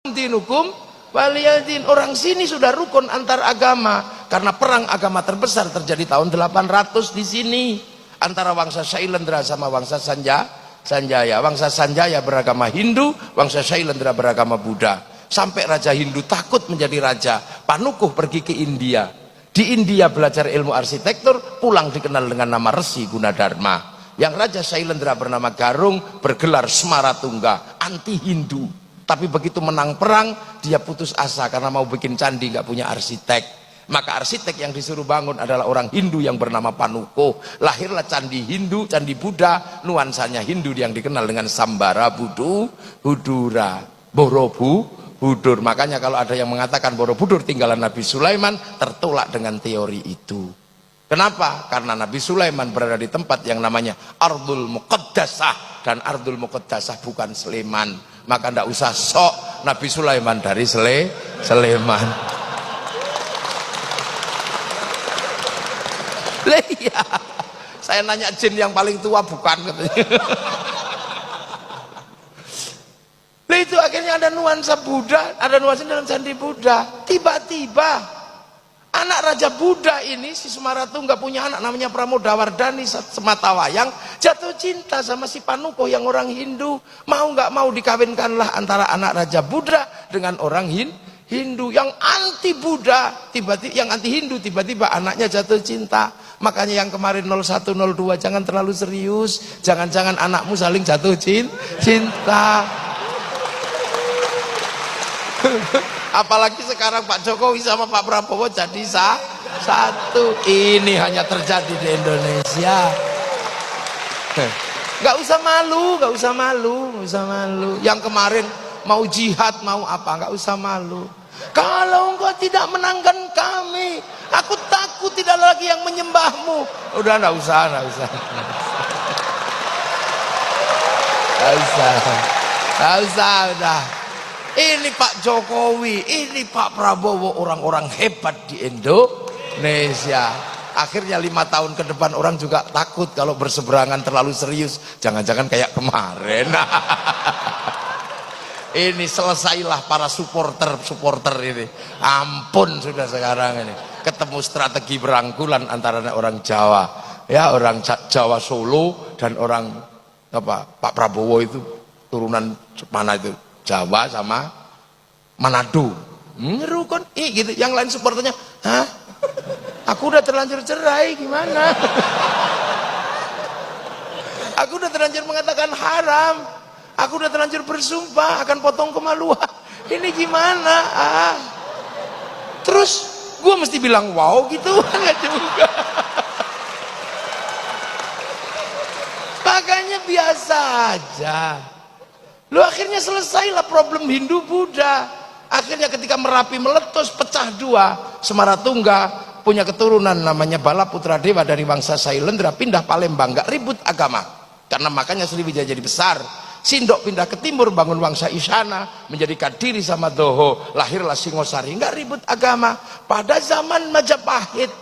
dinukum waliyadin. Orang sini sudah rukun antar agama karena perang agama terbesar terjadi tahun 800 di sini antara Wangsa Shailendra sama Wangsa Sanjaya. Wangsa Sanjaya beragama Hindu, Wangsa Shailendra beragama Buddha. Sampai Raja Hindu takut menjadi raja. Panukuh pergi ke India. Di India belajar ilmu arsitektur, pulang dikenal dengan nama Resi Gunadarma. Yang Raja Shailendra bernama Garung bergelar Semaratungga, anti Hindu. Tapi begitu menang perang, dia putus asa karena mau bikin candi, nggak punya arsitek. Maka arsitek yang disuruh bangun adalah orang Hindu yang bernama Panukuh. Lahirlah candi Hindu, candi Buddha, nuansanya Hindu yang dikenal dengan Sambara Budura, Borobudur. Makanya kalau ada yang mengatakan Borobudur tinggalan Nabi Sulaiman, tertolak dengan teori itu. Kenapa? Karena Nabi Sulaiman berada di tempat yang namanya Ardul Muqaddasah, dan Ardul Muqaddasah bukan Sleman. Maka ndak usah sok Nabi Sulaiman dari Sleman. Lah iya, saya nanya jin yang paling tua bukan katanya. Lah itu akhirnya ada nuansa Buddha, ada nuansa dalam candi Buddha. Tiba-tiba anak Raja Buddha ini, si Semaratungga punya anak namanya Pramodawardhani Sematawayang, jatuh cinta sama si Panukuh yang orang Hindu. Mau nggak mau dikawinkanlah antara anak Raja Buddha dengan orang Hindu yang anti Buddha, tiba-tiba yang anti Hindu, tiba-tiba anaknya jatuh cinta. Makanya yang kemarin 0102 jangan terlalu serius, jangan-jangan anakmu saling jatuh cinta. Apalagi sekarang Pak Jokowi sama Pak Prabowo jadi satu. Ini hanya terjadi di Indonesia. Gak usah malu, gak usah malu, gak usah malu. Yang kemarin mau jihad, mau apa, gak usah malu. Kalau engkau tidak menangkan kami, aku takut tidak lagi yang menyembahmu. Udah gak usah, gak usah. Gak usah, gak usah, udah. Ini Pak Jokowi, ini Pak Prabowo, orang-orang hebat di Indonesia. Akhirnya 5 tahun ke depan orang juga takut kalau berseberangan terlalu serius. Jangan-jangan kayak kemarin. Ini selesailah para supporter ini. Ampun sudah sekarang ini. Ketemu strategi berangkulan antara orang Jawa, ya orang Jawa Solo dan orang apa Pak Prabowo itu turunan mana itu? Jawa sama Manado. Rukun gitu. Yang lain supporternya, hah? Aku udah terlanjur cerai, gimana? Aku udah terlanjur mengatakan haram. Aku udah terlanjur bersumpah akan potong kemaluan. Ini gimana? Terus gue mesti bilang wow gitu? Enggak juga. Makanya biasa aja. Lu akhirnya selesailah problem Hindu Buddha. Akhirnya ketika Merapi meletus pecah dua, Semaratungga punya keturunan namanya Balaputra Dewa dari Wangsa Shailendra pindah Palembang, gak ribut agama. Karena makanya Sriwijaya jadi besar. Sindok pindah ke timur bangun Wangsa Isyana, menjadi Kadiri sama Doho, lahirlah Singosari, gak ribut agama. Pada zaman Majapahit,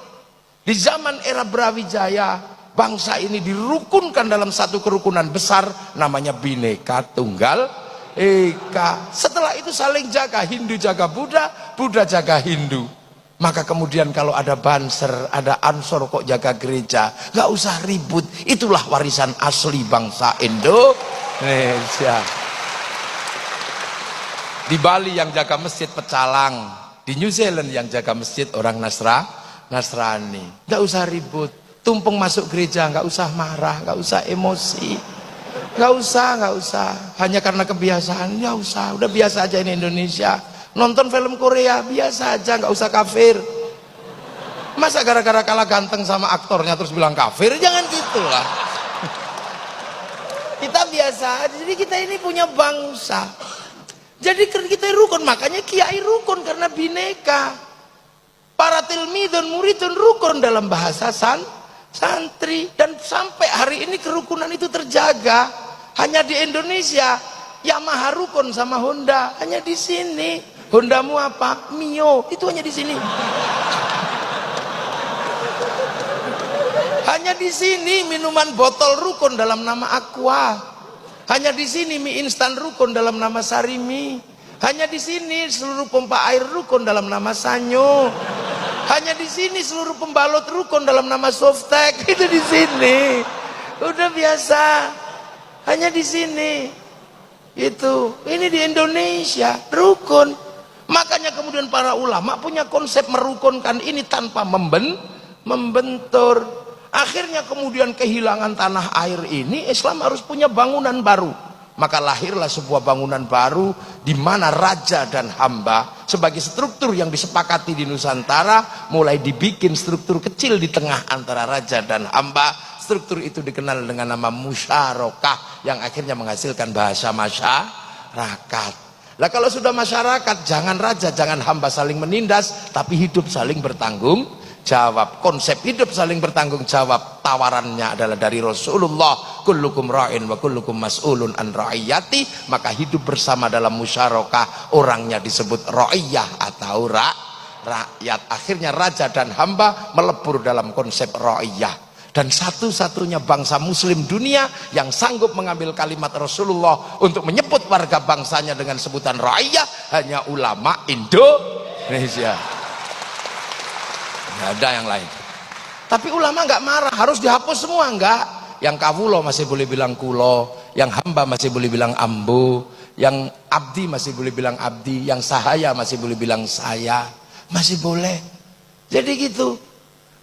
di zaman era Brawijaya, bangsa ini dirukunkan dalam satu kerukunan besar namanya Bhinneka Tunggal Ika. Setelah itu saling jaga, Hindu jaga Buddha, Buddha jaga Hindu. Maka kemudian kalau ada Banser, ada Ansor kok jaga gereja, nggak usah ribut. Itulah warisan asli bangsa Indonesia. Di Bali yang jaga masjid pecalang, di New Zealand yang jaga masjid orang Nasrani. Nggak usah ribut. Tumpeng masuk gereja, nggak usah marah, nggak usah emosi, nggak usah. Hanya karena kebiasaan, ya usah. Udah biasa aja ini Indonesia. Nonton film Korea biasa aja, nggak usah kafir. Masa gara-gara kalah ganteng sama aktornya terus bilang kafir? Jangan gitulah. Kita biasa aja. Jadi kita ini punya bangsa. Jadi kita rukun, makanya kiai rukun karena bineka. Para tilmidun muridun rukun dalam bahasa santri, dan sampai hari ini kerukunan itu terjaga. Hanya di Indonesia Yamaha rukun sama Honda, hanya di sini. Hondamu apa? Mio, itu hanya di sini. Hanya di sini minuman botol rukun dalam nama Aqua. Hanya di sini mie instan rukun dalam nama Sarimi. Hanya di sini seluruh pompa air rukun dalam nama Sanyo. Hanya di sini seluruh pembalot rukun dalam nama Softtek. Itu di sini. Udah biasa. Hanya di sini. Itu. Ini di Indonesia rukun. Makanya kemudian para ulama punya konsep merukunkan ini tanpa membentur. Akhirnya kemudian kehilangan tanah air ini, Islam harus punya bangunan baru. Maka lahirlah sebuah bangunan baru di mana raja dan hamba sebagai struktur yang disepakati di Nusantara mulai dibikin struktur kecil di tengah antara raja dan hamba. Struktur itu dikenal dengan nama musyarakah yang akhirnya menghasilkan bahasa masyarakat. Lah kalau sudah masyarakat, jangan raja, jangan hamba saling menindas, tapi hidup saling bertanggung jawab. Konsep hidup saling bertanggung jawab tawarannya adalah dari Rasulullah, kullukum ra'in wa kullukum mas'ulun an ra'iyati. Maka hidup bersama dalam musyarakah, orangnya disebut ra'iyah atau rakyat. Akhirnya raja dan hamba melebur dalam konsep ra'iyah. Dan satu-satunya bangsa muslim dunia yang sanggup mengambil kalimat Rasulullah untuk menyebut warga bangsanya dengan sebutan ra'iyah hanya ulama Indonesia. Nggak ada yang lain. Tapi ulama nggak marah, harus dihapus semua enggak. Yang kawulo masih boleh bilang kulo, yang hamba masih boleh bilang ambu, yang abdi masih boleh bilang abdi, yang sahaya masih boleh bilang saya, masih boleh. Jadi gitu.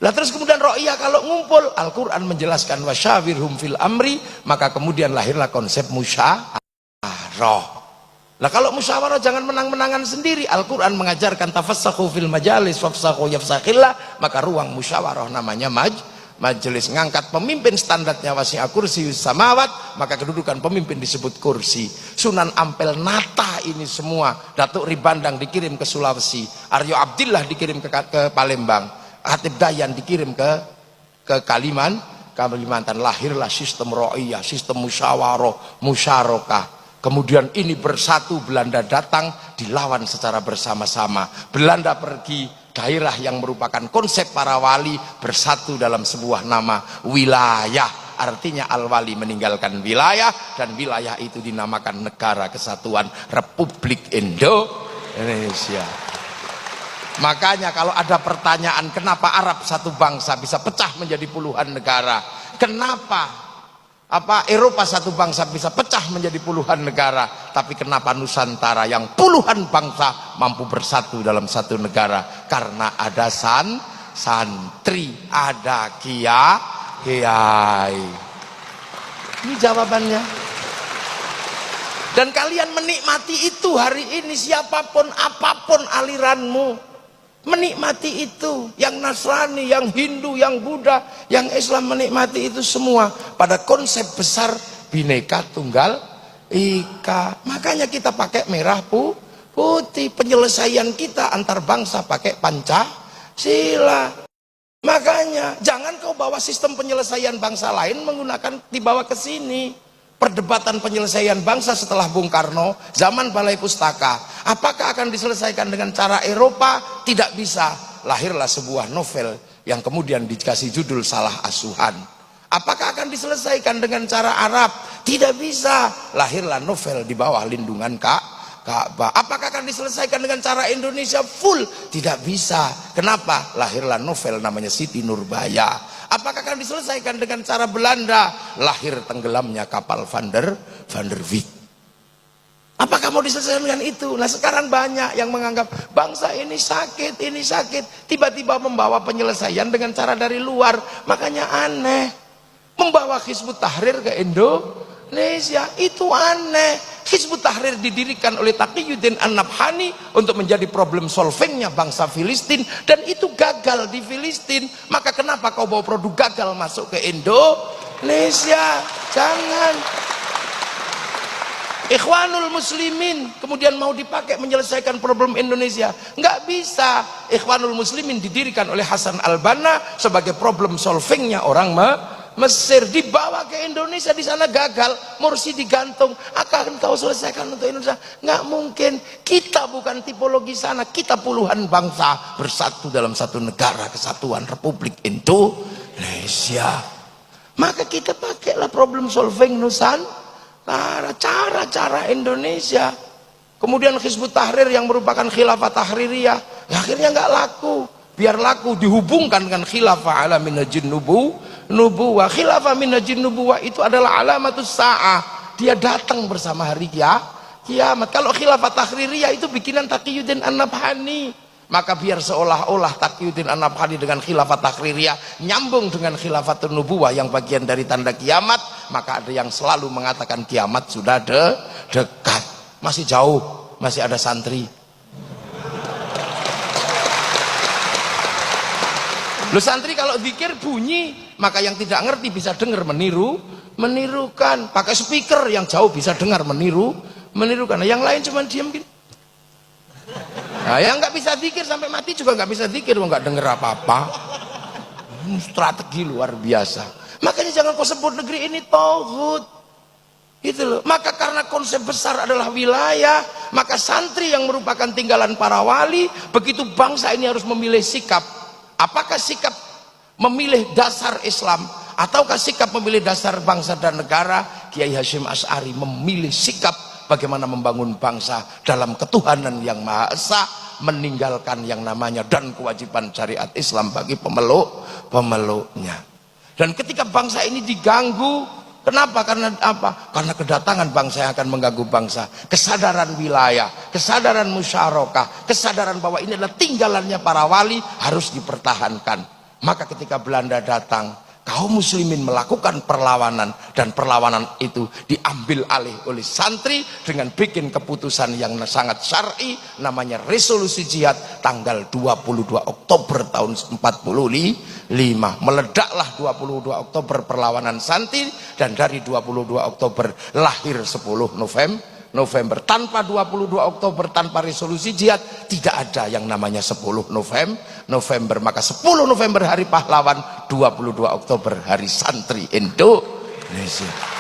Lah terus kemudian ro'iyah kalau ngumpul, Al-Quran menjelaskan wasyawirhum fil amri, maka kemudian lahirlah konsep musyawarah. Nah kalau musyawarah jangan menang-menangan sendiri. Al-Quran mengajarkan tafassahu fil majalis wafsahu yafsakhillah. Maka ruang musyawarah namanya majelis. Ngangkat pemimpin standarnya wasi'a kursiyus samawat, maka kedudukan pemimpin disebut kursi. Sunan Ampel nata ini semua. Datuk Ribandang dikirim ke Sulawesi, Aryo Abdillah dikirim ke Palembang, Hatib Dayan dikirim ke Kalimantan. Lahirlah sistem ro'iyah, sistem musyawarah, musyarakah. Kemudian ini bersatu, Belanda datang, dilawan secara bersama-sama. Belanda pergi, daerah yang merupakan konsep para wali bersatu dalam sebuah nama wilayah. Artinya al-wali meninggalkan wilayah, dan wilayah itu dinamakan Negara Kesatuan Republik Indonesia. Makanya kalau ada pertanyaan kenapa Arab satu bangsa bisa pecah menjadi puluhan negara, kenapa Eropa satu bangsa bisa pecah menjadi puluhan negara, tapi kenapa Nusantara yang puluhan bangsa mampu bersatu dalam satu negara? Karena ada santri, ada kiai. Ini jawabannya. Dan kalian menikmati itu hari ini, siapapun apapun aliranmu, menikmati itu. Yang Nasrani, yang Hindu, yang Buddha, yang Islam menikmati itu semua pada konsep besar Bhinneka Tunggal Ika. Makanya kita pakai merah putih. Penyelesaian kita antar bangsa pakai Pancasila. Makanya jangan kau bawa sistem penyelesaian bangsa lain menggunakan dibawa ke sini. Perdebatan penyelesaian bangsa setelah Bung Karno, zaman Balai Pustaka, apakah akan diselesaikan dengan cara Eropa? Tidak bisa. Lahirlah sebuah novel yang kemudian dikasih judul Salah Asuhan. Apakah akan diselesaikan dengan cara Arab? Tidak bisa. Lahirlah novel di bawah lindungan Ka'bah. Apakah akan diselesaikan dengan cara Indonesia full? Tidak bisa. Kenapa? Lahirlah novel namanya Siti Nurbaya. Apakah akan diselesaikan dengan cara Belanda? Lahir tenggelamnya kapal Van der Wijk. Apakah mau diselesaikan dengan itu? Nah sekarang banyak yang menganggap bangsa ini sakit, tiba-tiba membawa penyelesaian dengan cara dari luar. Makanya aneh. Membawa Hizbut Tahrir ke Indonesia itu aneh. Hizbut Tahrir didirikan oleh Taqiyuddin An-Nabhani untuk menjadi problem solvingnya bangsa Filistin, dan itu gagal di Filistin. Maka kenapa kau bawa produk gagal masuk ke Indonesia? Jangan. Ikhwanul Muslimin kemudian mau dipakai menyelesaikan problem Indonesia, nggak bisa. Ikhwanul Muslimin didirikan oleh Hasan Al-Banna sebagai problem solvingnya orang Mesir, dibawa ke Indonesia, di sana gagal, Mursi digantung. Akan kau selesaikan untuk Indonesia? Nggak mungkin. Kita bukan tipologi sana, kita puluhan bangsa bersatu dalam satu negara kesatuan Republik Indonesia. Maka kita pakailah problem solving Nusantara, cara-cara Indonesia. Kemudian Hizbut Tahrir yang merupakan khilafah tahririyah, ya akhirnya nggak laku. Biar laku dihubungkan dengan khilafah ala minhajin nubuwah. Khilafah minhajin nubuwah itu adalah alamatus sa'ah. Dia datang bersama hari kiamat. Kalau khilafah tahririyah itu bikinan Taqiyuddin An-Nabhani. Maka biar seolah-olah Taqiyuddin An-Nabhani dengan khilafah tahririyah nyambung dengan khilafatun nubuwah yang bagian dari tanda kiamat, maka ada yang selalu mengatakan kiamat sudah dekat. Masih jauh, masih ada santri. Lu santri kalau zikir bunyi, maka yang tidak ngerti bisa dengar menirukan. Pakai speaker yang jauh bisa dengar menirukan. Yang lain cuma diam gini. Nah, yang nggak bisa zikir sampai mati juga nggak bisa zikir, nggak dengar apa-apa. Strategi luar biasa. Makanya jangan kau sebut negeri ini tauhid. Gitu loh. Maka karena konsep besar adalah wilayah, maka santri yang merupakan tinggalan para wali, begitu bangsa ini harus memilih sikap. Apakah sikap memilih dasar Islam ataukah sikap memilih dasar bangsa dan negara? Kiai Hasyim Asy'ari memilih sikap bagaimana membangun bangsa dalam ketuhanan yang Maha Esa, meninggalkan yang namanya dan kewajiban syariat Islam bagi pemeluknya. Dan ketika bangsa ini diganggu, kenapa? Karena apa? Karena kedatangan bangsa yang akan mengganggu bangsa. Kesadaran wilayah, kesadaran musyarakah, kesadaran bahwa ini adalah tinggalannya para wali harus dipertahankan. Maka ketika Belanda datang, kaum muslimin melakukan perlawanan, dan perlawanan itu diambil alih oleh santri dengan bikin keputusan yang sangat syar'i, namanya resolusi jihad tanggal 22 Oktober tahun 45. Meledaklah 22 Oktober perlawanan santri, dan dari 22 Oktober lahir 10 November. Tanpa 22 Oktober, tanpa resolusi jihad, tidak ada yang namanya 10 November. Maka 10 November hari pahlawan, 22 Oktober hari santri Indonesia.